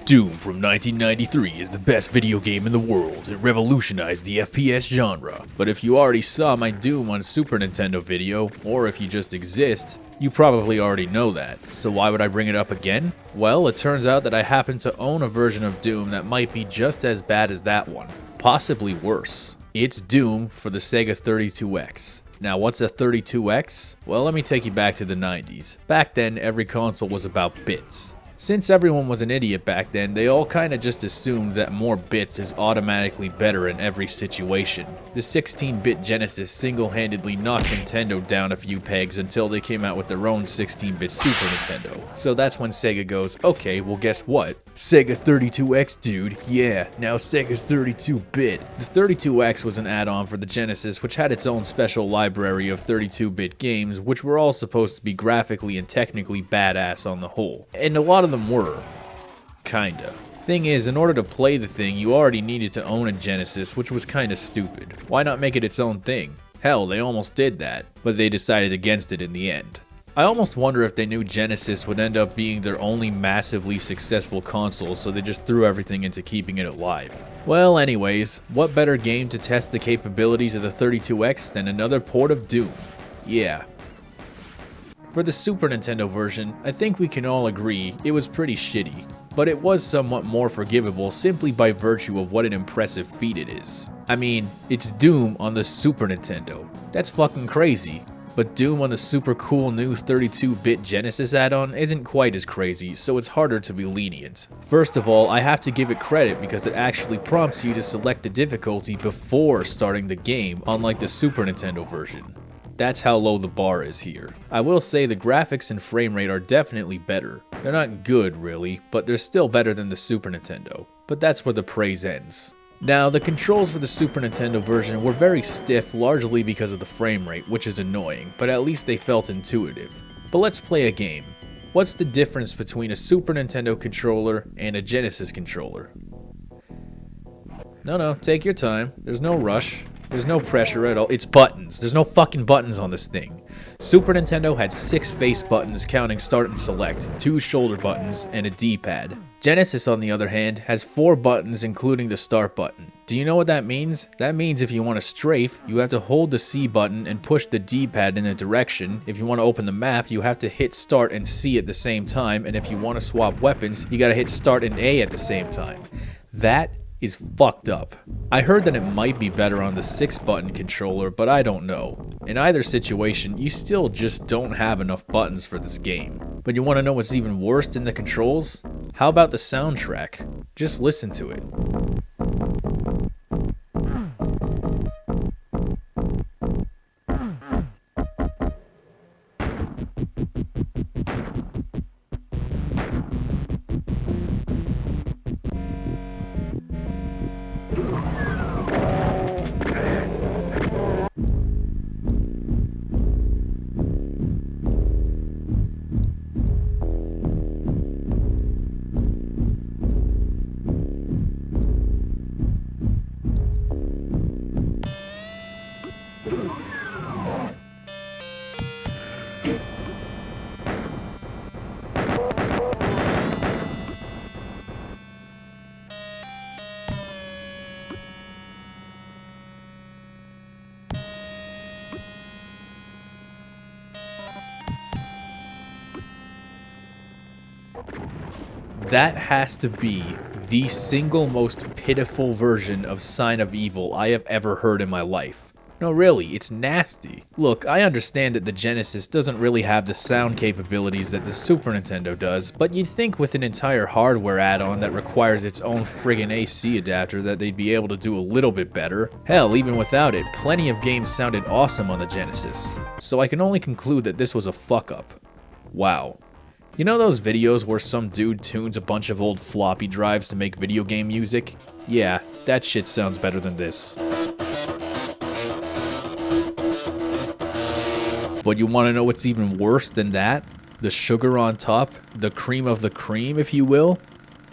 Doom from 1993 is the best video game in the world. It revolutionized the FPS genre. But if you already saw my Doom on Super Nintendo video, or if you just exist, you probably already know that. So why would I bring it up again? Well, it turns out that I happen to own a version of Doom that might be just as bad as that one. Possibly worse. It's Doom for the Sega 32X. Now, what's a 32X? Well, let me take you back to the 90s. Back then, every console was about bits. Since everyone was an idiot back then, they all kinda just assumed that more bits is automatically better in every situation. The 16-bit Genesis single-handedly knocked Nintendo down a few pegs until they came out with their own 16-bit Super Nintendo. So that's when Sega goes, okay, well guess what? Sega 32X, dude. Yeah, now Sega's 32-bit. The 32X was an add-on for the Genesis, which had its own special library of 32-bit games, which were all supposed to be graphically and technically badass on the whole. And a lot of them were. Kinda. Thing is, in order to play the thing, you already needed to own a Genesis, which was kinda stupid. Why not make it its own thing? Hell, they almost did that, but they decided against it in the end. I almost wonder if they knew Genesis would end up being their only massively successful console, so they just threw everything into keeping it alive. Well, anyways, what better game to test the capabilities of the 32X than another port of Doom? Yeah. For the Super Nintendo version, I think we can all agree it was pretty shitty, but it was somewhat more forgivable simply by virtue of what an impressive feat it is. I mean, it's Doom on the Super Nintendo. That's fucking crazy. But Doom on the super cool new 32-bit Genesis add-on isn't quite as crazy, so it's harder to be lenient. First of all, I have to give it credit because it actually prompts you to select the difficulty before starting the game, unlike the Super Nintendo version. That's how low the bar is here. I will say the graphics and frame rate are definitely better. They're not good really, but they're still better than the Super Nintendo. But that's where the praise ends. Now, the controls for the Super Nintendo version were very stiff largely because of the frame rate, which is annoying, but at least they felt intuitive. But let's play a game. What's the difference between a Super Nintendo controller and a Genesis controller? No, take your time. There's no rush. There's no pressure at all. It's buttons. There's no fucking buttons on this thing. Super Nintendo had 6 face buttons counting start and select, 2 shoulder buttons, and a D-pad. Genesis, on the other hand, has 4 buttons including the start button. Do you know what that means? That means if you want to strafe, you have to hold the C button and push the D-pad in a direction. If you want to open the map, you have to hit start and C at the same time, and if you want to swap weapons, you gotta hit start and A at the same time. That is fucked up. I heard that it might be better on the 6-button controller, but I don't know. In either situation, you still just don't have enough buttons for this game. But you want to know what's even worse than the controls? How about the soundtrack? Just listen to it. That has to be the single most pitiful version of Sign of Evil I have ever heard in my life. No, really, it's nasty. Look, I understand that the Genesis doesn't really have the sound capabilities that the Super Nintendo does, but you'd think with an entire hardware add-on that requires its own friggin' AC adapter that they'd be able to do a little bit better. Hell, even without it, plenty of games sounded awesome on the Genesis. So I can only conclude that this was a fuck-up. Wow. You know those videos where some dude tunes a bunch of old floppy drives to make video game music? Yeah, that shit sounds better than this. But you want to know what's even worse than that? The sugar on top? The cream of the cream, if you will?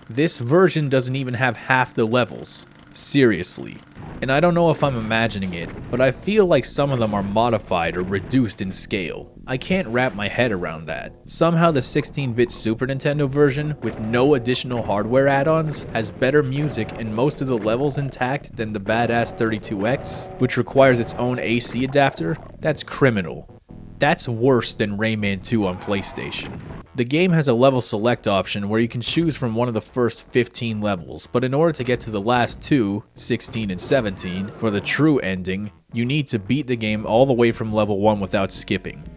This version doesn't even have half the levels. Seriously. And I don't know if I'm imagining it, but I feel like some of them are modified or reduced in scale. I can't wrap my head around that. Somehow the 16-bit Super Nintendo version, with no additional hardware add-ons, has better music and most of the levels intact than the badass 32X, which requires its own AC adapter. That's criminal. That's worse than Rayman 2 on PlayStation. The game has a level select option where you can choose from one of the first 15 levels, but in order to get to the last two, 16 and 17, for the true ending, you need to beat the game all the way from level 1 without skipping.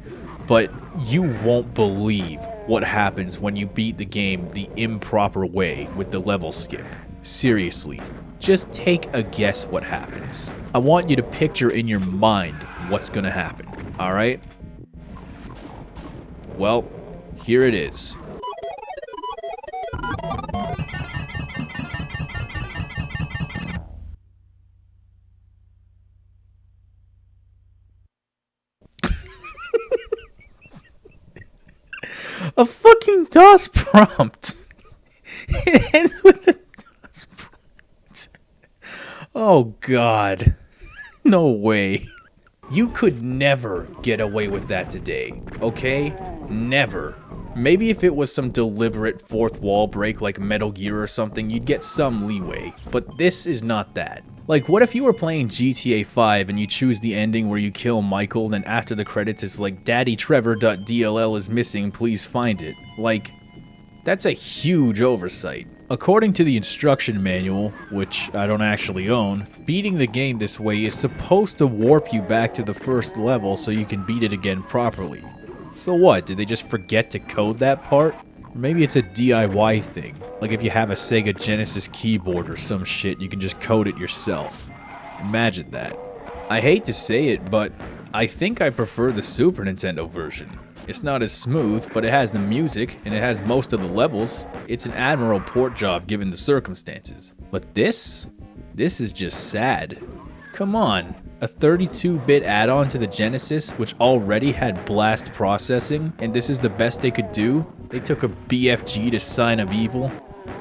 But you won't believe what happens when you beat the game the improper way with the level skip. Seriously, just take a guess what happens. I want you to picture in your mind what's gonna happen, alright? Well, here it is. A fucking DOS prompt. It ends with a DOS prompt. Oh god. No way. You could never get away with that today, okay? Never. Maybe if it was some deliberate fourth wall break like Metal Gear or something, you'd get some leeway. But this is not that. Like, what if you were playing GTA 5 and you choose the ending where you kill Michael, then after the credits it's like, daddytrevor.dll is missing, please find it. Like, that's a huge oversight. According to the instruction manual, which I don't actually own, beating the game this way is supposed to warp you back to the first level so you can beat it again properly. So what, did they just forget to code that part? Or maybe it's a DIY thing. Like if you have a Sega Genesis keyboard or some shit, you can just code it yourself. Imagine that. I hate to say it, but I think I prefer the Super Nintendo version. It's not as smooth, but it has the music, and it has most of the levels. It's an admirable port job given the circumstances. But this is just sad. Come on. A 32-bit add-on to the Genesis, which already had blast processing, and this is the best they could do? They took a BFG to Sign of Evil?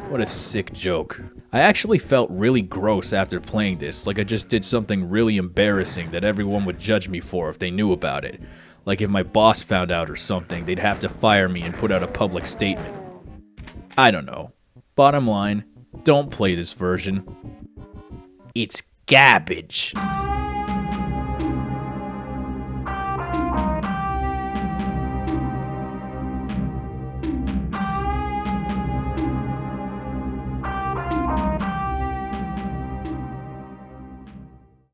What a sick joke. I actually felt really gross after playing this, like I just did something really embarrassing that everyone would judge me for if they knew about it. Like if my boss found out or something, they'd have to fire me and put out a public statement. I don't know. Bottom line, don't play this version. It's garbage.